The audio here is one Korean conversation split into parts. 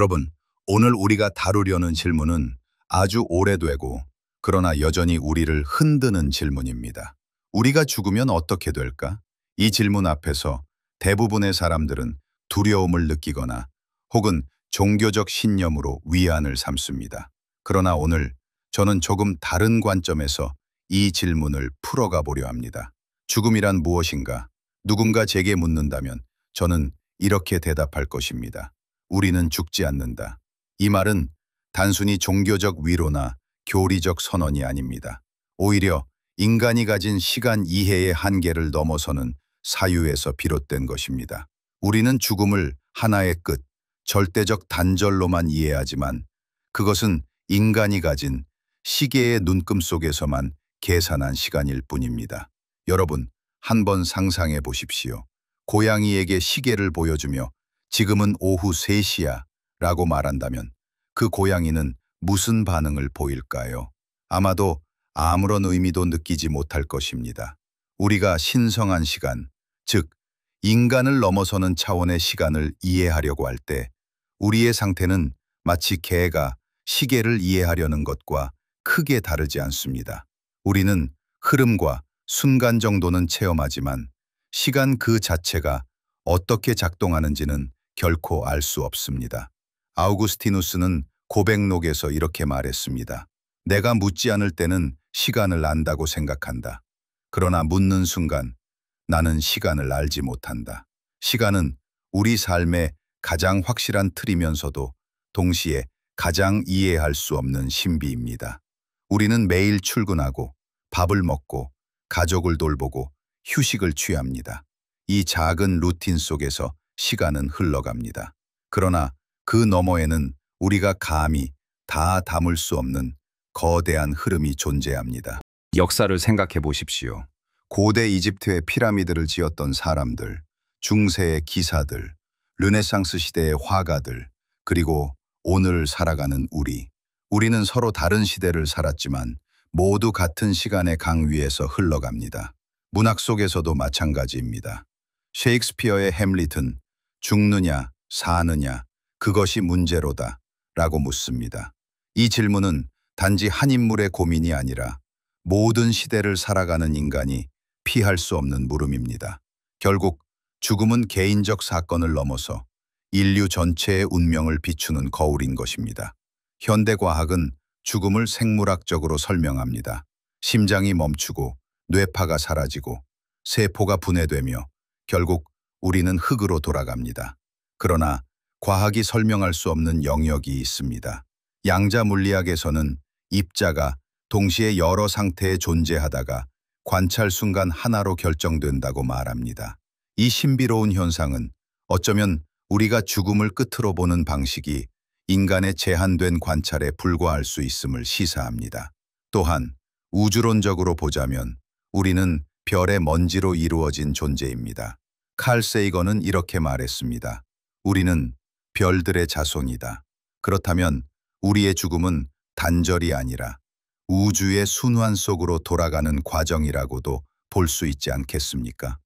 여러분, 오늘 우리가 다루려는 질문은 아주 오래되고 그러나 여전히 우리를 흔드는 질문입니다. 우리가 죽으면 어떻게 될까? 이 질문 앞에서 대부분의 사람들은 두려움을 느끼거나 혹은 종교적 신념으로 위안을 삼습니다. 그러나 오늘 저는 조금 다른 관점에서 이 질문을 풀어가 보려 합니다. 죽음이란 무엇인가? 누군가 제게 묻는다면 저는 이렇게 대답할 것입니다. 우리는 죽지 않는다. 이 말은 단순히 종교적 위로나 교리적 선언이 아닙니다. 오히려 인간이 가진 시간 이해의 한계를 넘어서는 사유에서 비롯된 것입니다. 우리는 죽음을 하나의 끝, 절대적 단절로만 이해하지만 그것은 인간이 가진 시계의 눈금 속에서만 계산한 시간일 뿐입니다. 여러분, 한번 상상해 보십시오. 고양이에게 시계를 보여주며 지금은 오후 3시야 라고 말한다면 그 고양이는 무슨 반응을 보일까요? 아마도 아무런 의미도 느끼지 못할 것입니다. 우리가 신성한 시간, 즉 인간을 넘어서는 차원의 시간을 이해하려고 할 때 우리의 상태는 마치 개가 시계를 이해하려는 것과 크게 다르지 않습니다. 우리는 흐름과 순간 정도는 체험하지만 시간 그 자체가 어떻게 작동하는지는 결코 알 수 없습니다. 아우구스티누스는 고백록에서 이렇게 말했습니다. 내가 묻지 않을 때는 시간을 안다고 생각한다. 그러나 묻는 순간 나는 시간을 알지 못한다. 시간은 우리 삶의 가장 확실한 틀이면서도 동시에 가장 이해할 수 없는 신비입니다. 우리는 매일 출근하고 밥을 먹고 가족을 돌보고 휴식을 취합니다. 이 작은 루틴 속에서 시간은 흘러갑니다. 그러나 그 너머에는 우리가 감히 다 담을 수 없는 거대한 흐름이 존재합니다. 역사를 생각해 보십시오. 고대 이집트의 피라미드를 지었던 사람들, 중세의 기사들, 르네상스 시대의 화가들, 그리고 오늘 살아가는 우리는 서로 다른 시대를 살았지만 모두 같은 시간의 강 위에서 흘러갑니다. 문학 속에서도 마찬가지입니다. 셰익스피어의 햄릿은 죽느냐 사느냐 그것이 문제로다 라고 묻습니다. 이 질문은 단지 한 인물의 고민이 아니라 모든 시대를 살아가는 인간이 피할 수 없는 물음입니다. 결국 죽음은 개인적 사건을 넘어서 인류 전체의 운명을 비추는 거울인 것입니다. 현대과학은 죽음을 생물학적으로 설명합니다. 심장이 멈추고 뇌파가 사라지고 세포가 분해되며 결국 우리는 흙으로 돌아갑니다. 그러나 과학이 설명할 수 없는 영역이 있습니다. 양자 물리학에서는 입자가 동시에 여러 상태에 존재하다가 관찰 순간 하나로 결정된다고 말합니다. 이 신비로운 현상은 어쩌면 우리가 죽음을 끝으로 보는 방식이 인간의 제한된 관찰에 불과할 수 있음을 시사합니다. 또한 우주론적으로 보자면 우리는 별의 먼지로 이루어진 존재입니다. 칼 세이건은 이렇게 말했습니다. 우리는 별들의 자손이다. 그렇다면 우리의 죽음은 단절이 아니라 우주의 순환 속으로 돌아가는 과정이라고도 볼 수 있지 않겠습니까?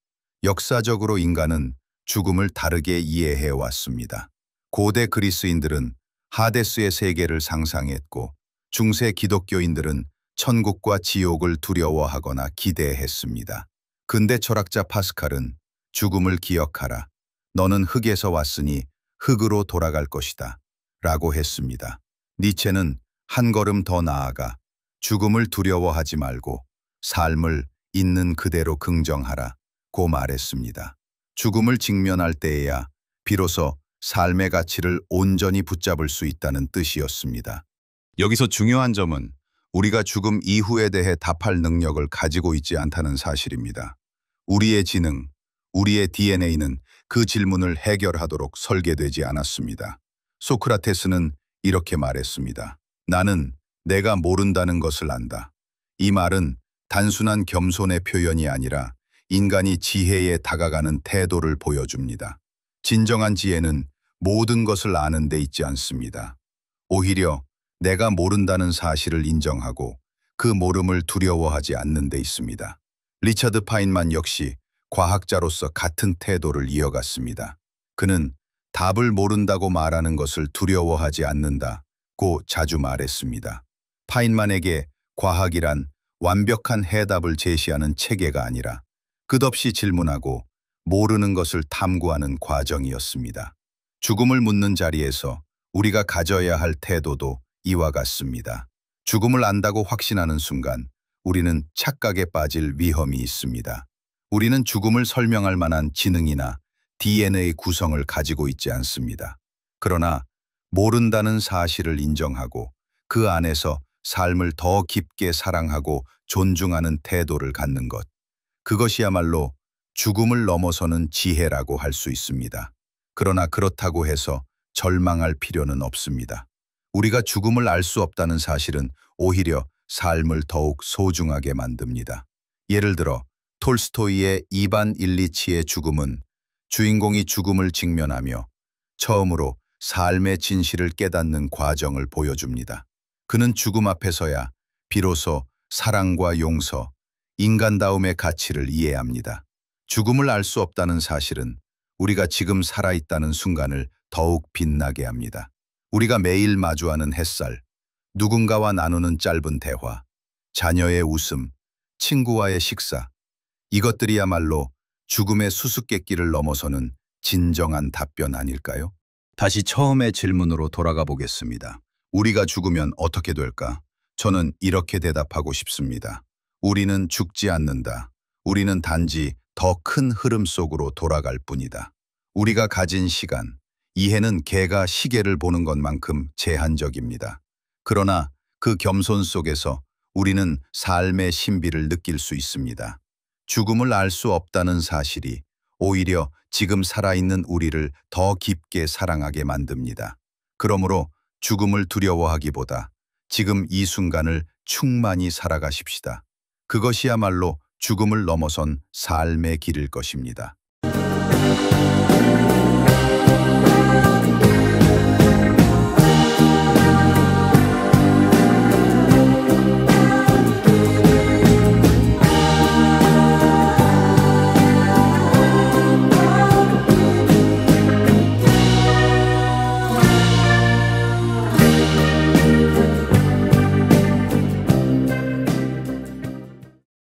역사적으로 인간은 죽음을 다르게 이해해 왔습니다. 고대 그리스인들은 하데스의 세계를 상상했고 중세 기독교인들은 천국과 지옥을 두려워하거나 기대했습니다. 근대 철학자 파스칼은 죽음을 기억하라. 너는 흙에서 왔으니 흙으로 돌아갈 것이다. 라고 했습니다. 니체는 한 걸음 더 나아가 죽음을 두려워하지 말고 삶을 있는 그대로 긍정하라. 고 말했습니다. 죽음을 직면할 때에야 비로소 삶의 가치를 온전히 붙잡을 수 있다는 뜻이었습니다. 여기서 중요한 점은 우리가 죽음 이후에 대해 답할 능력을 가지고 있지 않다는 사실입니다. 우리의 지능, 우리의 DNA는 그 질문을 해결하도록 설계되지 않았습니다. 소크라테스는 이렇게 말했습니다. 나는 내가 모른다는 것을 안다. 이 말은 단순한 겸손의 표현이 아니라 인간이 지혜에 다가가는 태도를 보여줍니다. 진정한 지혜는 모든 것을 아는 데 있지 않습니다. 오히려 내가 모른다는 사실을 인정하고 그 모름을 두려워하지 않는 데 있습니다. 리차드 파인만 역시 과학자로서 같은 태도를 이어갔습니다. 그는 답을 모른다고 말하는 것을 두려워하지 않는다고 자주 말했습니다. 파인만에게 과학이란 완벽한 해답을 제시하는 체계가 아니라 끝없이 질문하고 모르는 것을 탐구하는 과정이었습니다. 죽음을 묻는 자리에서 우리가 가져야 할 태도도 이와 같습니다. 죽음을 안다고 확신하는 순간 우리는 착각에 빠질 위험이 있습니다. 우리는 죽음을 설명할 만한 지능이나 DNA 구성을 가지고 있지 않습니다. 그러나 모른다는 사실을 인정하고 그 안에서 삶을 더 깊게 사랑하고 존중하는 태도를 갖는 것. 그것이야말로 죽음을 넘어서는 지혜라고 할 수 있습니다. 그러나 그렇다고 해서 절망할 필요는 없습니다. 우리가 죽음을 알 수 없다는 사실은 오히려 삶을 더욱 소중하게 만듭니다. 예를 들어 톨스토이의 이반 일리치의 죽음은 주인공이 죽음을 직면하며 처음으로 삶의 진실을 깨닫는 과정을 보여줍니다. 그는 죽음 앞에서야 비로소 사랑과 용서, 인간다움의 가치를 이해합니다. 죽음을 알 수 없다는 사실은 우리가 지금 살아있다는 순간을 더욱 빛나게 합니다. 우리가 매일 마주하는 햇살, 누군가와 나누는 짧은 대화, 자녀의 웃음, 친구와의 식사, 이것들이야말로 죽음의 수수께끼를 넘어서는 진정한 답변 아닐까요? 다시 처음의 질문으로 돌아가 보겠습니다. 우리가 죽으면 어떻게 될까? 저는 이렇게 대답하고 싶습니다. 우리는 죽지 않는다. 우리는 단지 더 큰 흐름 속으로 돌아갈 뿐이다. 우리가 가진 시간, 이해는 개가 시계를 보는 것만큼 제한적입니다. 그러나 그 겸손 속에서 우리는 삶의 신비를 느낄 수 있습니다. 죽음을 알 수 없다는 사실이 오히려 지금 살아있는 우리를 더 깊게 사랑하게 만듭니다. 그러므로 죽음을 두려워하기보다 지금 이 순간을 충만히 살아가십시다. 그것이야말로 죽음을 넘어선 삶의 길일 것입니다.